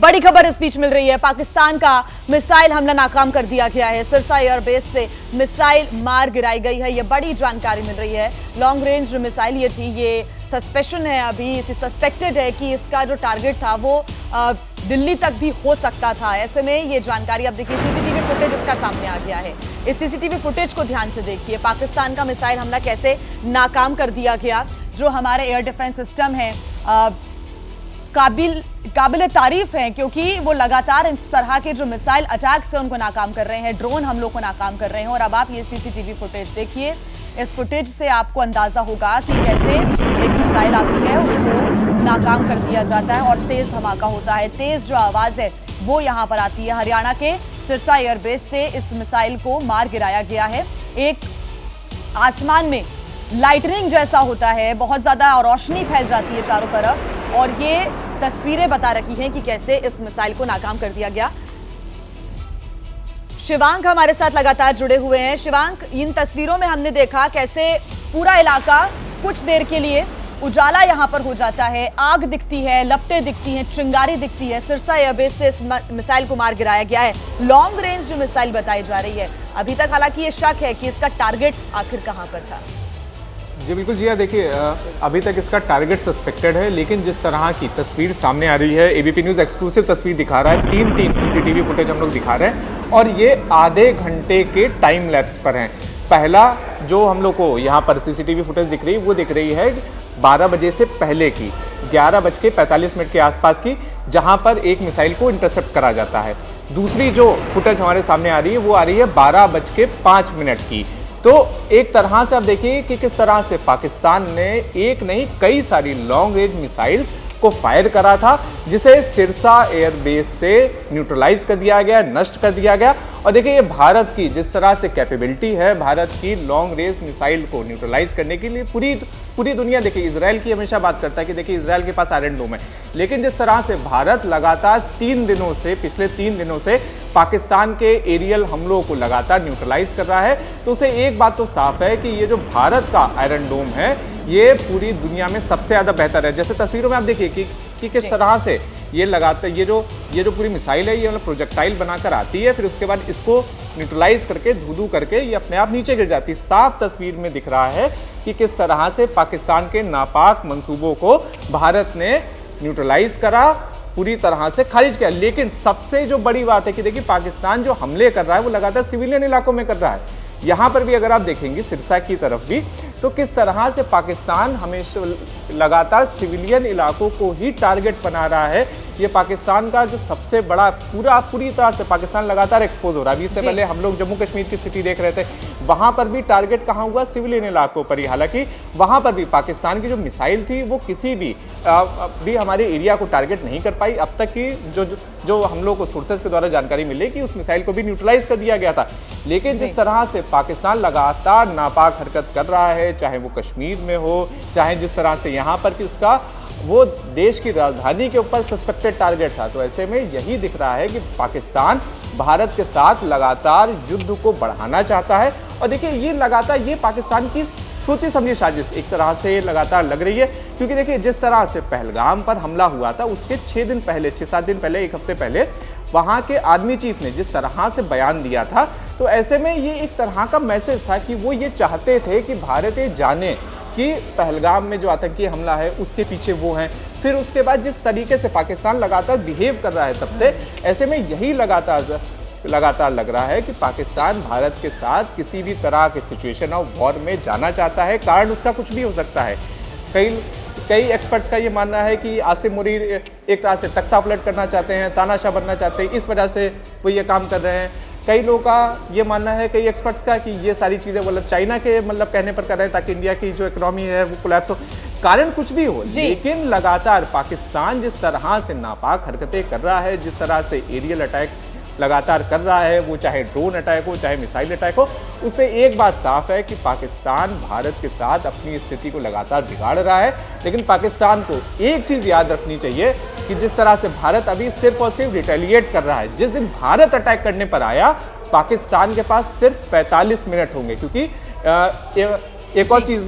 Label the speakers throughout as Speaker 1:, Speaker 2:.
Speaker 1: बड़ी खबर इस बीच मिल रही है। पाकिस्तान का मिसाइल हमला नाकाम कर दिया गया है। सिरसा एयरबेस से मिसाइल मार गिराई गई है। यह बड़ी जानकारी मिल रही है। लॉन्ग रेंज मिसाइल ये थी, ये सस्पेशन है, अभी इसे सस्पेक्टेड है कि इसका जो टारगेट था वो दिल्ली तक भी हो सकता था। ऐसे में ये जानकारी, अब देखिए सीसीटीवी फुटेज इसका सामने आ गया है। इस सीसीटीवी फुटेज को ध्यान से देखिए। पाकिस्तान का मिसाइल हमला कैसे नाकाम कर दिया गया। जो हमारे एयर डिफेंस सिस्टम है काबिल तारीफ है, क्योंकि वो लगातार इस तरह के जो मिसाइल अटैक से उनको नाकाम कर रहे हैं, ड्रोन हमलों को नाकाम कर रहे हैं। और अब आप ये सीसीटीवी फुटेज देखिए। इस फुटेज से आपको अंदाजा होगा कि कैसे एक मिसाइल आती है, उसको नाकाम कर दिया जाता है और तेज धमाका होता है। तेज जो आवाज है वो यहां पर आती है। हरियाणा के सिरसा एयरबेस से इस मिसाइल को मार गिराया गया है। एक आसमान में लाइटनिंग जैसा होता है, बहुत ज्यादा रोशनी फैल जाती है चारों तरफ, और ये तस्वीरें बता रही हैं कि कैसे इस मिसाइल को नाकाम कर दिया गया। शिवांक हमारे साथ लगातार जुड़े हुए हैं। शिवांक, इन तस्वीरों में हमने देखा कैसे पूरा इलाका कुछ देर के लिए उजाला यहां पर हो जाता है, आग दिखती है, लपटें दिखती हैं, चिंगारी दिखती है। सिरसा एयरबेस से इस मिसाइल को मार गिराया गया है। लॉन्ग रेंज जो मिसाइल बताई जा रही है, अभी तक हालांकि ये शक है कि इसका टारगेट आखिर कहां पर था।
Speaker 2: जी बिल्कुल जी, देखिए अभी तक इसका टारगेट सस्पेक्टेड है, लेकिन जिस तरह की तस्वीर सामने आ रही है, एबीपी न्यूज़ एक्सक्लूसिव तस्वीर दिखा रहा है। तीन सीसीटीवी फुटेज हम लोग दिखा रहे हैं और ये आधे घंटे के टाइम लैप्स पर हैं। पहला जो हम लोग को यहाँ पर सीसीटीवी फुटेज दिख रही है वो दिख रही है 12 बजे से पहले की, 11:45 के आसपास की, जहाँ पर एक मिसाइल को इंटरसेप्ट करा जाता है। दूसरी जो फुटेज हमारे सामने आ रही है वो आ रही है 12:05 की। तो एक तरह से आप देखिए कि किस तरह से पाकिस्तान ने एक नहीं कई सारी लॉन्ग रेंज मिसाइल्स को फायर करा था, जिसे सिरसा एयरबेस से न्यूट्रलाइज कर दिया गया, नष्ट कर दिया गया। और देखिए ये भारत की जिस तरह से कैपेबिलिटी है, भारत की लॉन्ग रेंज मिसाइल को न्यूट्रलाइज करने के लिए पूरी दुनिया, देखिए इजराइल की हमेशा बात करता है कि देखिए इजराइल के पास आयरन डोम है, लेकिन जिस तरह से भारत लगातार पिछले 3 दिनों से पाकिस्तान के एरियल हमलों को लगातार न्यूट्रलाइज कर रहा है, तो उसे एक बात तो साफ है कि ये जो भारत का आयरन डोम है ये पूरी दुनिया में सबसे ज़्यादा बेहतर है। जैसे तस्वीरों में आप देखिए कि किस तरह से ये लगातार ये जो पूरी मिसाइल है, ये मतलब प्रोजेक्टाइल बनाकर आती है, फिर उसके बाद इसको न्यूट्रलाइज करके धू करके ये अपने आप नीचे गिर जाती है। साफ तस्वीर में दिख रहा है कि किस तरह से पाकिस्तान के नापाक मंसूबों को भारत ने न्यूट्रलाइज करा, पूरी तरह से खारिज किया। लेकिन सबसे जो बड़ी बात है कि देखिए पाकिस्तान जो हमले कर रहा है वो लगातार सिविलियन इलाकों में कर रहा है। यहाँ पर भी अगर आप देखेंगे सिरसा की तरफ भी, तो किस तरह से पाकिस्तान हमेशा लगातार सिविलियन इलाकों को ही टारगेट बना रहा है। ये पाकिस्तान का जो सबसे बड़ा पूरी तरह से पाकिस्तान लगातार एक्सपोज हो रहा है। अभी इससे पहले हम लोग जम्मू कश्मीर की स्थिति देख रहे थे, वहाँ पर भी टारगेट कहाँ हुआ, सिविलियन इलाकों पर ही। हालांकि वहाँ पर भी पाकिस्तान की जो मिसाइल थी वो किसी भी हमारे एरिया को टारगेट नहीं कर पाई। अब तक की जो हम लोग को सोर्सेज के द्वारा जानकारी मिली कि उस मिसाइल को भी न्यूट्रलाइज कर दिया गया था। लेकिन जिस तरह से पाकिस्तान लगातार नापाक हरकत कर रहा है, चाहे वो कश्मीर में हो, चाहे जिस तरह से यहाँ पर कि उसका वो देश की राजधानी के ऊपर सस्पेक्टेड टारगेट था, तो ऐसे में यही दिख रहा है कि पाकिस्तान भारत के साथ लगातार युद्ध को बढ़ाना चाहता है। और देखिए ये लगातार ये पाकिस्तान की सोची समझी साजिश एक तरह से लगातार लग रही है, क्योंकि देखिए जिस तरह से पहलगाम पर हमला हुआ था उसके 6-7 दिन पहले, 1 हफ्ते पहले वहाँ के आर्मी चीफ ने जिस तरह से बयान दिया था, तो ऐसे में ये एक तरह का मैसेज था कि वो ये चाहते थे कि भारत ये जाने कि पहलगाम में जो आतंकी हमला है उसके पीछे वो हैं। फिर उसके बाद जिस तरीके से पाकिस्तान लगातार बिहेव कर रहा है तब से, ऐसे में यही लगातार लग रहा है कि पाकिस्तान भारत के साथ किसी भी तरह के सिचुएशन ऑफ वॉर में जाना चाहता है। कारण उसका कुछ भी हो सकता है। कई एक्सपर्ट्स का ये मानना है कि आसिम मुनीर एक तरह से तख्ता पलट करना चाहते हैं, तानाशाह बनना चाहते हैं, इस वजह से वो ये काम कर रहे हैं। कई लोगों का ये मानना है, कई एक्सपर्ट्स का, कि ये सारी चीज़ें मतलब चाइना के कहने पर कर रहे हैं ताकि इंडिया की जो इकोनॉमी है वो कोलैप्स हो। कारण कुछ भी हो, लेकिन लगातार पाकिस्तान जिस तरह से नापाक हरकतें कर रहा है, जिस तरह से एरियल अटैक लगातार कर रहा है, वो चाहे ड्रोन अटैक हो, चाहे मिसाइल अटैक हो, उससे एक बात साफ है कि पाकिस्तान भारत के साथ अपनी स्थिति को लगातार बिगाड़ रहा है। लेकिन पाकिस्तान को एक चीज़ याद रखनी चाहिए कि जिस तरह से भारत अभी सिर्फ और सिर्फ रिटेलिएट कर रहा है। जिस दिन भारत अटैक करने पर आया, पाकिस्तान के पास सिर्फ 45 मिनट होंगे, क्योंकि एक और चीज़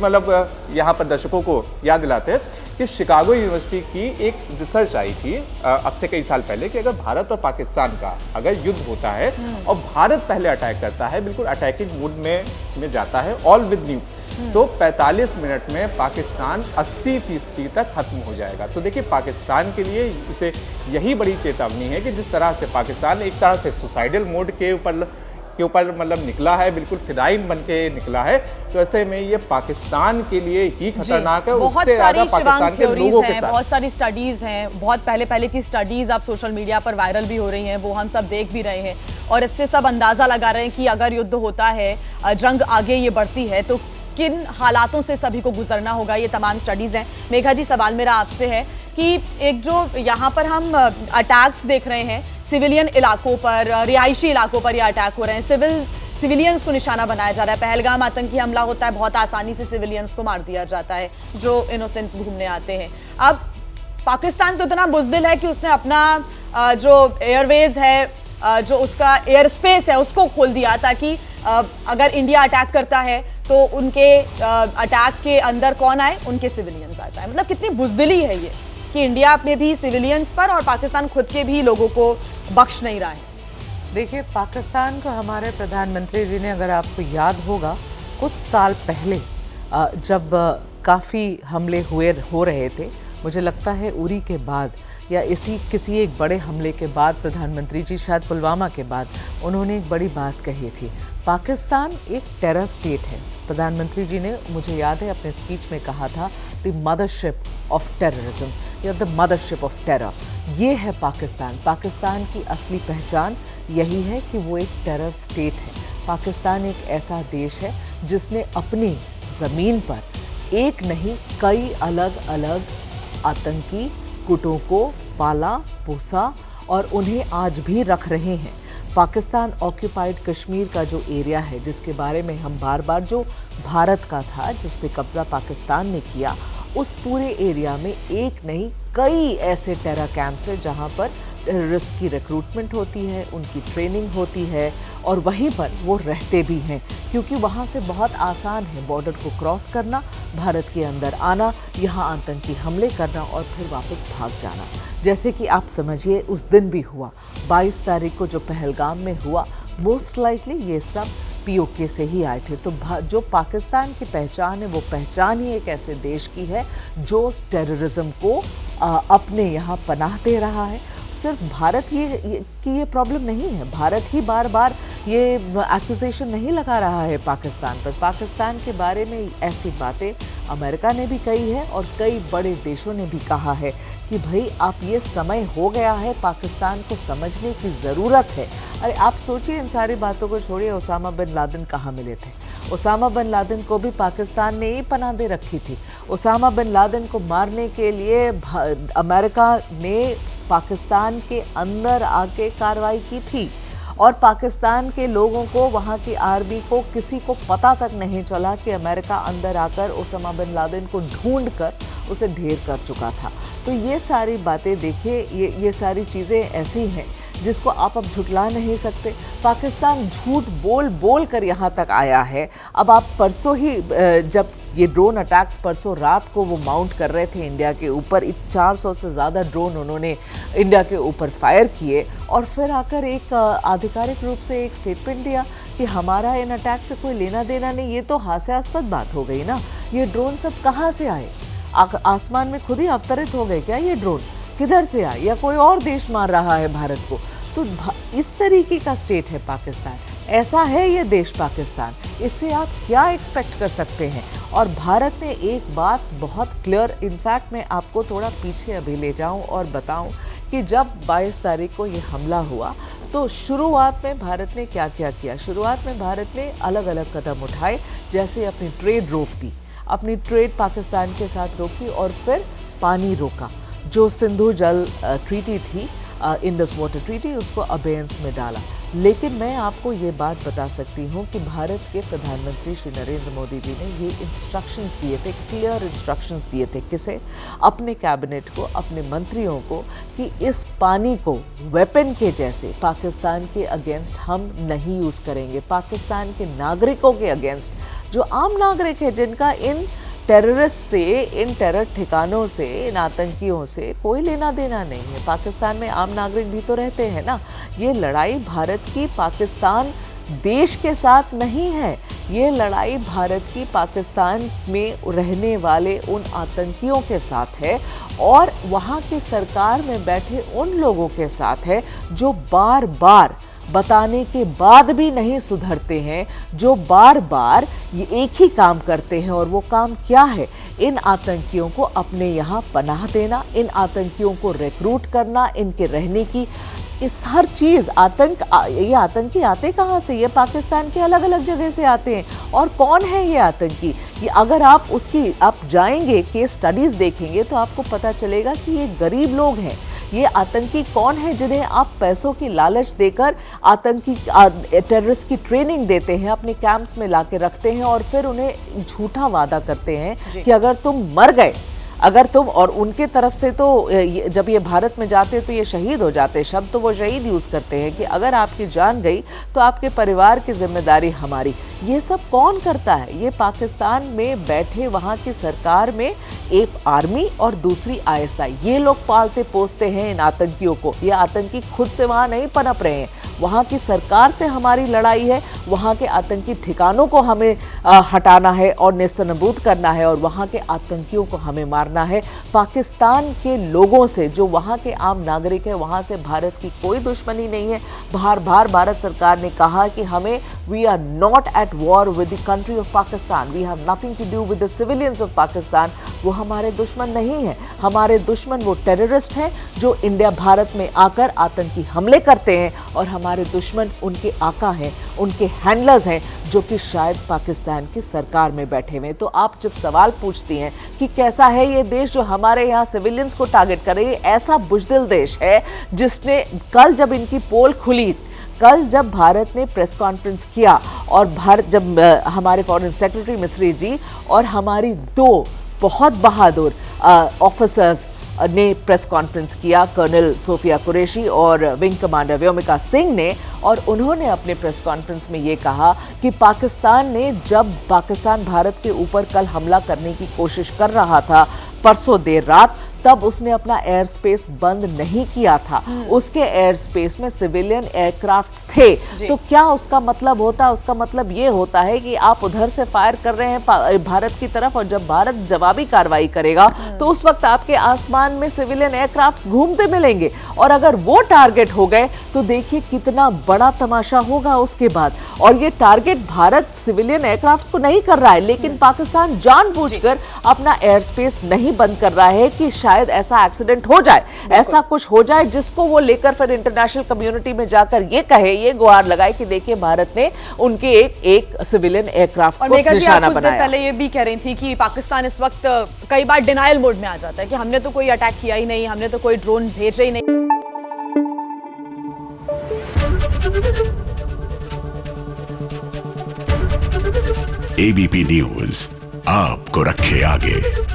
Speaker 2: यहाँ पर दर्शकों को याद दिलाते हैं कि शिकागो यूनिवर्सिटी की एक रिसर्च आई थी अब से कई साल पहले कि अगर भारत और पाकिस्तान का अगर युद्ध होता है और भारत पहले अटैक करता है, बिल्कुल अटैकिंग मूड में जाता है, ऑल विद न्यूक्स, तो 45 मिनट में पाकिस्तान 80% तक खत्म हो जाएगा। तो देखिए, पाकिस्तान के लिए इसे यही बड़ी चेतावनी है कि जिस तरह से पाकिस्तान एक तरह से सुसाइडल मोड के ऊपर मतलब निकला है, बिल्कुल फिदाइन बन के निकला है, तो ऐसे में ये पाकिस्तान के लिए ही खतरनाक है।
Speaker 1: बहुत
Speaker 2: उससे
Speaker 1: सारी
Speaker 2: पाकिस्तान के लोगों के साथ
Speaker 1: बहुत सारी स्टडीज हैं, बहुत पहले की स्टडीज अब सोशल मीडिया पर वायरल भी हो रही हैं, वो हम सब देख भी रहे हैं और इससे सब अंदाजा लगा रहे हैं कि अगर युद्ध होता है, जंग आगे ये बढ़ती है, तो किन हालातों से सभी को गुजरना होगा। ये तमाम स्टडीज हैं। मेघा जी, सवाल मेरा आपसे है कि एक जो यहाँ पर हम अटैक्स देख रहे हैं सिविलियन इलाकों पर, रिहायशी इलाकों पर ये अटैक हो रहे हैं, सिविलियंस को निशाना बनाया जा रहा है। पहलगाम आतंकी हमला होता है, बहुत आसानी से सिविलियंस को मार दिया जाता है जो इनोसेंट्स घूमने आते हैं। अब पाकिस्तान तो इतना बुज़दिल है कि उसने अपना जो एयरवेज है, जो उसका एयर स्पेस है, उसको खोल दिया ताकि अगर इंडिया अटैक करता है तो उनके अटैक के अंदर कौन आए, उनके सिविलियंस आ जाए। मतलब कितनी बुज़दिली है ये कि इंडिया में भी सिविलियंस पर और पाकिस्तान खुद के भी लोगों को बख्श नहीं रहा है।
Speaker 3: देखिए, पाकिस्तान को हमारे प्रधानमंत्री जी ने, अगर आपको याद होगा, कुछ साल पहले जब काफ़ी हमले हो रहे थे, मुझे लगता है उरी के बाद या किसी एक बड़े हमले के बाद, प्रधानमंत्री जी शायद पुलवामा के बाद, उन्होंने एक बड़ी बात कही थी, पाकिस्तान एक टेरर स्टेट है। प्रधानमंत्री जी ने, मुझे याद है, अपने स्पीच में कहा था द मदरशिप ऑफ टेररिज्म या द मदरशिप ऑफ टेरर। ये है पाकिस्तान। पाकिस्तान की असली पहचान यही है कि वो एक टेरर स्टेट है। पाकिस्तान एक ऐसा देश है जिसने अपनी ज़मीन पर एक नहीं कई अलग अलग आतंकी गुटों को पाला पोसा और उन्हें आज भी रख रहे हैं। पाकिस्तान ऑक्यूपाइड कश्मीर का जो एरिया है, जिसके बारे में हम बार बार, जो भारत का था, जिस पे कब्ज़ा पाकिस्तान ने किया, उस पूरे एरिया में एक नहीं कई ऐसे टेरर कैंप्स हैं जहाँ पर टेररिस्ट की रिक्रूटमेंट होती है, उनकी ट्रेनिंग होती है और वहीं पर वो रहते भी हैं, क्योंकि वहाँ से बहुत आसान है बॉर्डर को क्रॉस करना, भारत के अंदर आना, यहाँ आतंकी हमले करना और फिर वापस भाग जाना। जैसे कि आप समझिए उस दिन भी हुआ, 22 तारीख को जो पहलगाम में हुआ, मोस्ट लाइकली ये सब पीओके से ही आए थे। तो जो पाकिस्तान की पहचान है, वो पहचान ही एक ऐसे देश की है जो टेररिज्म को अपने यहाँ पनाह दे रहा है। सिर्फ भारत की ये प्रॉब्लम नहीं है, भारत ही बार बार ये एक्यूजेशन नहीं लगा रहा है पाकिस्तान पर। पाकिस्तान के बारे में ऐसी बातें अमेरिका ने भी कही है और कई बड़े देशों ने भी कहा है कि भाई आप, ये समय हो गया है, पाकिस्तान को समझने की ज़रूरत है। अरे आप सोचिए, इन सारी बातों को छोड़िए, ओसामा बिन लादेन कहाँ मिले थे? ओसामा बिन लादेन को भी पाकिस्तान ने ही पनाह दे रखी थी। ओसामा बिन लादेन को मारने के लिए अमेरिका ने पाकिस्तान के अंदर आके कार्रवाई की थी और पाकिस्तान के लोगों को, वहाँ की आर्मी को, किसी को पता तक नहीं चला कि अमेरिका अंदर आकर ओसामा बिन लादेन को ढूंढ कर उसे ढेर कर चुका था। तो ये सारी बातें देखिए, ये सारी चीज़ें ऐसी हैं जिसको आप अब झुटला नहीं सकते। पाकिस्तान झूठ बोल बोल कर यहाँ तक आया है। अब आप परसों ही, जब ये ड्रोन अटैक्स परसों रात को वो माउंट कर रहे थे इंडिया के ऊपर, 400 से ज़्यादा ड्रोन उन्होंने इंडिया के ऊपर फायर किए और फिर आकर एक आधिकारिक रूप से एक स्टेटमेंट दिया कि हमारा इन अटैक से कोई लेना देना नहीं। ये तो हास्यास्पद बात हो गई ना। ये ड्रोन सब कहाँ से आए? आसमान में खुद ही अवतरित हो गए क्या ये ड्रोन? किधर से आए? या कोई और देश मार रहा है भारत को? तो इस तरीके का स्टेट है पाकिस्तान। ऐसा है ये देश पाकिस्तान। इससे आप क्या एक्सपेक्ट कर सकते हैं? और भारत ने एक बात बहुत क्लियर, इनफैक्ट मैं आपको थोड़ा पीछे अभी ले जाऊं और बताऊं कि जब 22 तारीख को ये हमला हुआ तो शुरुआत में भारत ने क्या क्या किया। शुरुआत में भारत ने अलग अलग कदम उठाए, जैसे अपनी ट्रेड रोक दी, अपनी ट्रेड पाकिस्तान के साथ रोकी और फिर पानी रोका। जो सिंधु जल ट्रीटी थी, इंडस वाटर ट्रीटी, उसको अबेयंस में डाला। लेकिन मैं आपको ये बात बता सकती हूँ कि भारत के प्रधानमंत्री श्री नरेंद्र मोदी जी ने ये इंस्ट्रक्शंस दिए थे, क्लियर इंस्ट्रक्शंस दिए थे। किसे? अपने कैबिनेट को, अपने मंत्रियों को, कि इस पानी को वेपन के जैसे पाकिस्तान के अगेंस्ट हम नहीं यूज़ करेंगे। पाकिस्तान के नागरिकों के अगेंस्ट, जो आम नागरिक है, जिनका इन टेररिस्ट से, इन टेरर ठिकानों से, इन आतंकियों से कोई लेना देना नहीं है। पाकिस्तान में आम नागरिक भी तो रहते हैं ना। ये लड़ाई भारत की पाकिस्तान देश के साथ नहीं है, ये लड़ाई भारत की पाकिस्तान में रहने वाले उन आतंकियों के साथ है और वहाँ की सरकार में बैठे उन लोगों के साथ है जो बार बार बताने के बाद भी नहीं सुधरते हैं, जो बार बार ये एक ही काम करते हैं। और वो काम क्या है? इन आतंकियों को अपने यहाँ पनाह देना, इन आतंकियों को रिक्रूट करना, इनके रहने की इस हर चीज़। ये आतंकी आते कहाँ से? ये पाकिस्तान के अलग अलग जगह से आते हैं। और कौन है ये आतंकी? ये अगर आप जाएंगे, केस स्टडीज़ देखेंगे तो आपको पता चलेगा कि ये गरीब लोग हैं। ये आतंकी कौन है जिन्हें आप पैसों की लालच देकर टेररिस्ट की ट्रेनिंग देते हैं, अपने कैंप्स में लाके रखते हैं और फिर उन्हें झूठा वादा करते हैं कि अगर तुम मर गए, अगर तुम, और उनके तरफ से तो जब ये भारत में जाते तो ये शहीद हो जाते, शब्द तो वो शहीद यूज़ करते हैं कि अगर आपकी जान गई तो आपके परिवार की जिम्मेदारी हमारी। ये सब कौन करता है? ये पाकिस्तान में बैठे वहाँ की सरकार में एक आर्मी और दूसरी ISI, ये लोग पालते पोसते हैं इन आतंकियों को। ये आतंकी खुद से वहाँ नहीं पनप रहे हैं, वहाँ की सरकार से हमारी लड़ाई है। वहाँ के आतंकी ठिकानों को हमें हटाना है और नेस्तनाबूद करना है और वहाँ के आतंकियों को हमें मारना है। पाकिस्तान के लोगों से, जो वहाँ के आम नागरिक हैं, वहाँ से भारत की कोई दुश्मनी नहीं है। बार बार भारत सरकार ने कहा कि we are not at war with the country of Pakistan, we have nothing to do with the civilians of Pakistan. वो हमारे दुश्मन नहीं है। हमारे दुश्मन वो टेररिस्ट हैं जो भारत में आकर आतंकी हमले करते हैं, और हमारे दुश्मन उनके आका हैं, उनके हैंडलर्स हैं जो कि शायद पाकिस्तान की सरकार में बैठे हुए हैं। तो आप जब सवाल पूछती हैं कि कैसा है ये देश जो हमारे यहाँ सिविलियंस को टारगेट करे, ये ऐसा बुज़दिल देश है जिसने कल जब इनकी पोल खुली, कल जब भारत ने प्रेस कॉन्फ्रेंस किया और जब हमारे फॉरेन सेक्रेटरी मिस्री जी और हमारी 2 बहुत बहादुर ऑफिसर्स ने प्रेस कॉन्फ्रेंस किया, कर्नल सोफिया कुरैशी और विंग कमांडर व्योमिका सिंह ने, और उन्होंने अपने प्रेस कॉन्फ्रेंस में ये कहा कि पाकिस्तान ने, जब पाकिस्तान भारत के ऊपर कल हमला करने की कोशिश कर रहा था परसों देर रात, तब उसने अपना एयर स्पेस बंद नहीं किया था। उसके एयर स्पेस में सिविलियन एयरक्राफ्ट्स थे। तो क्या उसका मतलब होता? उसका मतलब ये होता है कि आप उधर से फायर कर रहे हैं भारत की तरफ, और जब भारत जवाबी कार्रवाई करेगा तो उस वक्त आपके आसमान में सिविलियन एयरक्राफ्ट्स घूमते मिलेंगे, और अगर वो टारगेट हो गए तो देखिए कितना बड़ा तमाशा होगा उसके बाद। और ये टारगेट भारत सिविलियन एयरक्राफ्ट्स को नहीं कर रहा है, लेकिन पाकिस्तान जानबूझकर अपना एयर स्पेस नहीं बंद कर रहा है कि शायद ऐसा एक्सीडेंट हो जाए, ऐसा कुछ हो जाए जिसको वो लेकर फिर इंटरनेशनल कम्युनिटी में जाकर ये कहे, ये गुहार लगाए कि देखिए भारत ने उनके एक सिविलियन एयरक्राफ्ट को निशाना बनाया।
Speaker 1: कुछ पहले ये भी कह रही थी कि पाकिस्तान इस वक्त कई बार डिनायल मोड में आ जाता है कि हमने तो कोई अटैक किया ही नहीं, हमने तो कोई ड्रोन भेजे ही नहीं।
Speaker 4: ABP न्यूज आपको रखे आगे।